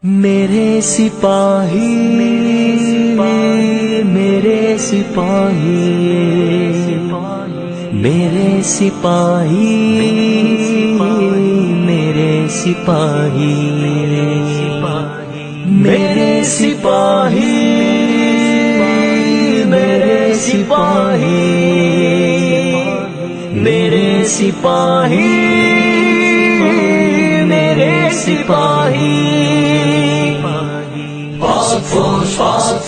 میرے سپاہی میرے سپاہی میرے سپاہی میرے سپاہی میرے سپاہی میرے سپاہی میرے سپاہی میرے سپاہی فاسٹ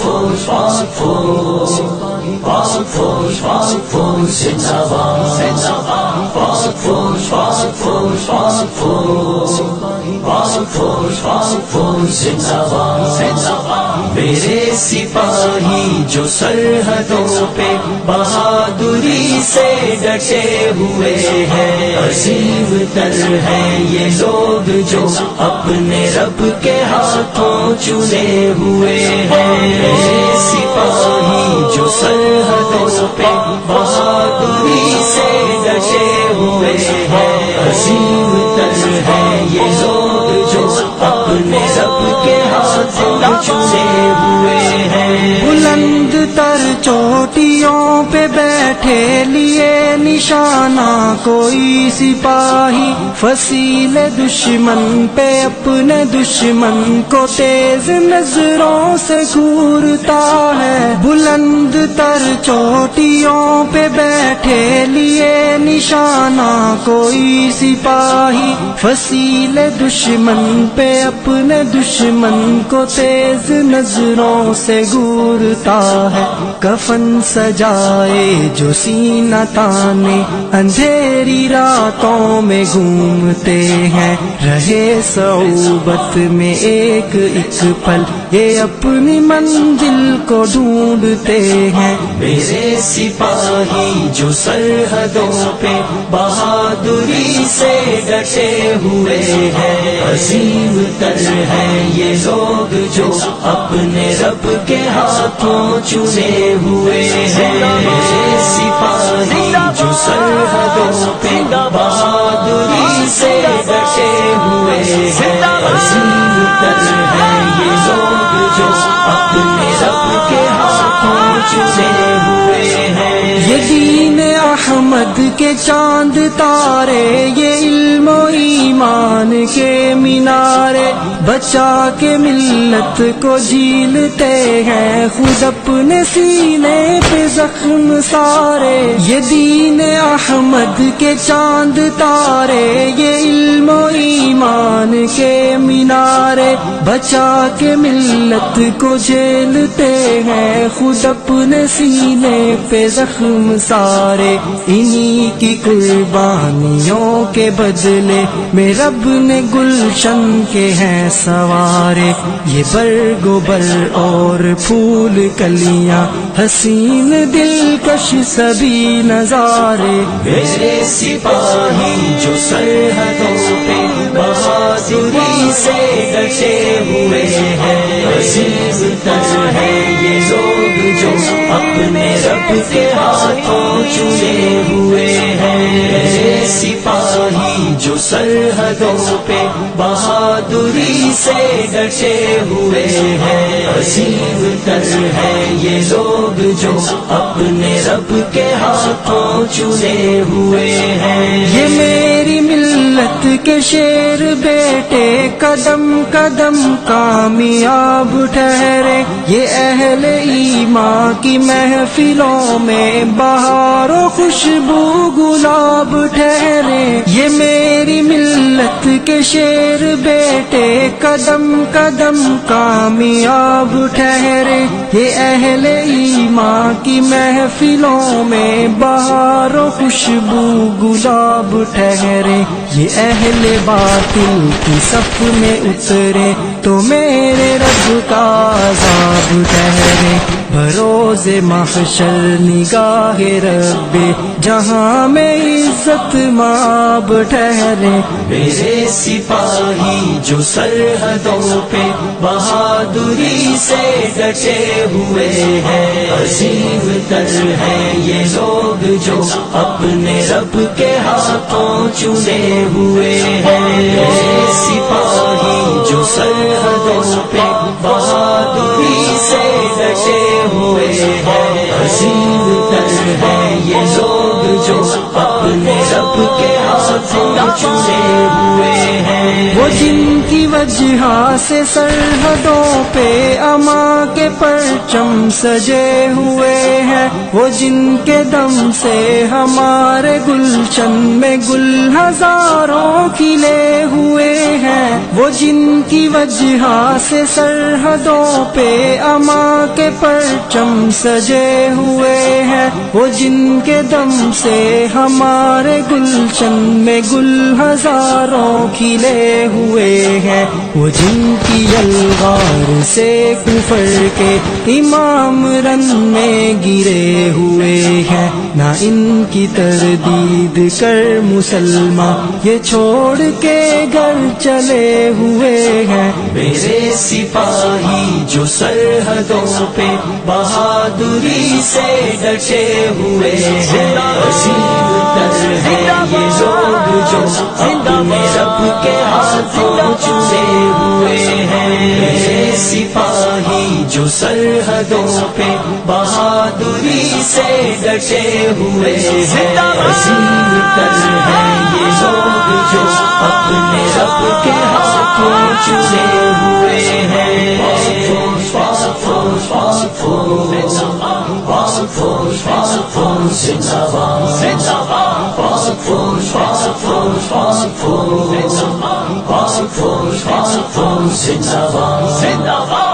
فوڈ زندہ باد میرے سپاہی جو سرحدوں پہ بہادری سے ڈٹے ہوئے ہیں، عظیم تر ہیں یہ لوگ جو اپنے رب کے ہاتھوں چنے ہوئے ہیں۔ میرے سپاہی جو سرحدوں پہ بہادری سے ڈٹے ہوئے ہیں، عظیم تر ہیں یہ لوگ جو اپنے رب کے ہاتھوں چنے ہوئے ہیں۔ بلند تر چوٹیوں پہ بیٹھے لیے نشانہ کوئی سپاہی، فصیل دشمن پہ اپنے دشمن کو تیز نظروں سے گھورتا ہے۔ بلند تر چوٹیوں پہ بیٹھے لیے نشانہ کوئی سپاہی، فصیل دشمن پہ اپنے دشمن کو تیز نظروں سے گھورتا ہے۔ کفن سجائے جو سینہ تانے اندھیری راتوں میں گھومتے ہیں، رہے صعوبت میں ایک ایک پل یہ اپنی منزل کو ڈھونڈتے ہیں۔ میرے سپاہی جو سرحدوں پہ بہادری سے ڈٹے ہوئے ہیں، عظیم تر ہیں یہ لوگ جو اپنے رب کے ہاتھوں چنے ہوئے ہیں۔ میرے سپاہی جو سرحدوں پہ بہادری سے ڈٹے ہوئے ہیں، عظیم تر ہیں یہ لوگ جو اپنے رب کے ہاتھوں چنے ہوئے ہیں۔ یہ دین احمد کے چاند تارے، یہ علم و ایمان کے مینارے، بچا کے ملت کو جھیلتے ہیں خود اپنے سینے پہ زخم سارے۔ یہ دین احمد کے چاند تارے، یہ علم و ایمان کے مینارے، بچا کے ملت کو جھیلتے ہیں خود اپنے سینے پہ زخم سارے۔ انہی کی قربانیوں کے بدلے میں رب نے گلشن کے ہیں سوارے، یہ برگ و بر اور پھول کلیاں حسین دلکش سبھی نظارے۔ میرے سپاہی جو سرحدوں پہ بہادری سے ڈٹے ہوئے ہیں، عظیم تر ہیں یہ لوگ جو اپنے رب کے ہاتھوں چنے ہوئے ہیں۔ میرے سپاہی جو سرحدوں پہ بہادری سے ڈٹے ہوئے ہیں، عظیم تر ہیں یہ لوگ جو اپنے رب کے ہاتھوں چنے ہوئے ہیں۔ یہ میری ملت کے شیر بیٹے قدم قدم کامیاب ٹھہرے، یہ اہل ایمان کی محفلوں میں بہار و خوشبو گلاب ٹھہرے۔ یہ میری ملت کے شیر بیٹے قدم قدم کامیاب ٹھہرے، یہ اہل ایمان کی محفلوں میں بہار و خوشبو گلاب ٹھہرے۔ یہ اہل باطل کی صف میں اترے تو میرے رب کا عذاب ٹھہرے، بروز محشر نگاہ رب جہاں میں عزت مآب ٹھہرے۔ میرے سپاہی جو سرحدوں پہ بہادری سے ڈٹے ہوئے ہیں، عظیم تر ہیں یہ لوگ جو اپنے رب کے ہاتھوں چنے ہوئے ہیں۔ میرے سپاہی جو سرحدوں وہ جن کی وجہ سے سرحدوں پہ اما کے پرچم سجے ہوئے ہیں، وہ جن کے دم سے ہمارے گلشن میں گل ہزاروں کھلے ہوئے ہیں، وہ جن کی وجہ سے سرحدوں پہ اما کے پرچم سجے ہوئے ہیں، وہ جن کے دم سے ہمارے گلشن میں گل ہزاروں کھلے ہوئے ہیں، وہ جن کی الغار سے کفر کے امام رن میں گرے ہوئے ہیں، نہ ان کی تردید کر مسلمان یہ چھوڑ کے گھر چلے ہوئے ہیں۔ میرے سپاہی جو سرحدوں پہ بہادری سے ڈٹے ہوئے ہیں، عظیم تر ہے یہ لوگ جو اپنے رب کے ہاتھوں چنے ہوئے ہیں۔ میرے سپاہی جو سرحدوں پہ بہادری سے ڈٹے ہوئے ہیں، عظیم تر ہے یہ لوگ جو اپنے رب کے ہاتھوں چنے ہوئے ہیں۔ زندہ باد